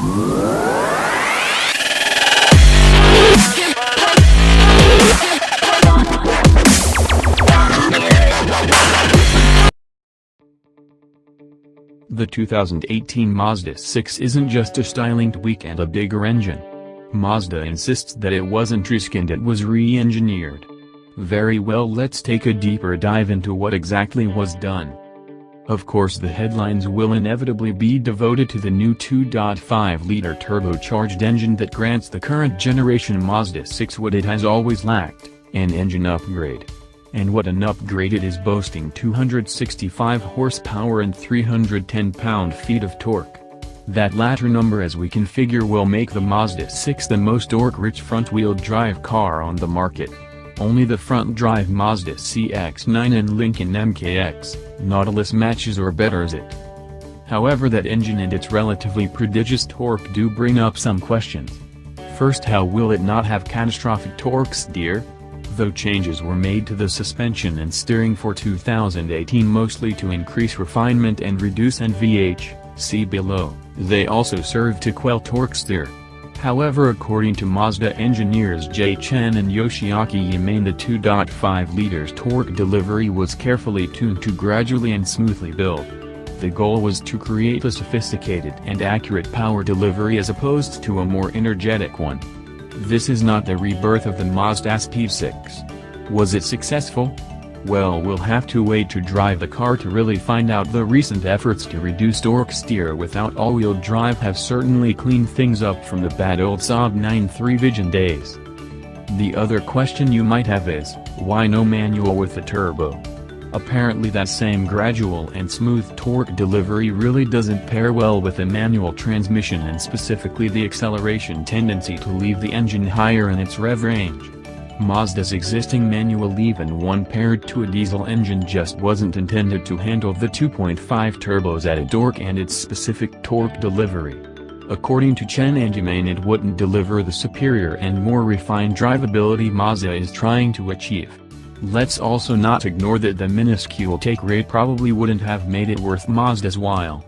The 2018 Mazda 6 isn't just a styling tweak and a bigger engine. Mazda insists that it wasn't reskinned, it was re-engineered. Very well, let's take a deeper dive into what exactly was done. Of course, the headlines will inevitably be devoted to the new 2.5-liter turbocharged engine that grants the current generation Mazda 6 what it has always lacked, an engine upgrade. And what an upgrade it is, boasting 265 horsepower and 310 pound-feet of torque. That latter number, as we can figure, will make the Mazda 6 the most torque-rich front-wheel drive car on the market. Only the front-drive Mazda CX-9 and Lincoln MKX, Nautilus matches or betters it. However, that engine and its relatively prodigious torque do bring up some questions. First, how will it not have catastrophic torque steer? Though changes were made to the suspension and steering for 2018 mostly to increase refinement and reduce NVH, see below, they also serve to quell torque steer. However, according to Mazda engineers Chen and Yoshiaki Yamane, the 2.5 liters torque delivery was carefully tuned to gradually and smoothly build. The goal was to create a sophisticated and accurate power delivery as opposed to a more energetic one. This is not the rebirth of the Mazda6 6. Was it successful? Well, we'll have to wait to drive the car to really find out. The recent efforts to reduce torque steer without all-wheel drive have certainly cleaned things up from the bad old Saab 9.3 Viggen days. The other question you might have is, why no manual with the turbo? Apparently that same gradual and smooth torque delivery really doesn't pair well with a manual transmission, and specifically the acceleration tendency to leave the engine higher in its rev range. Mazda's existing manual, even one paired to a diesel engine, just wasn't intended to handle the 2.5 turbos at a torque and its specific torque delivery. According to Chen and Yamane, it wouldn't deliver the superior and more refined drivability Mazda is trying to achieve. Let's also not ignore that the minuscule take rate probably wouldn't have made it worth Mazda's while.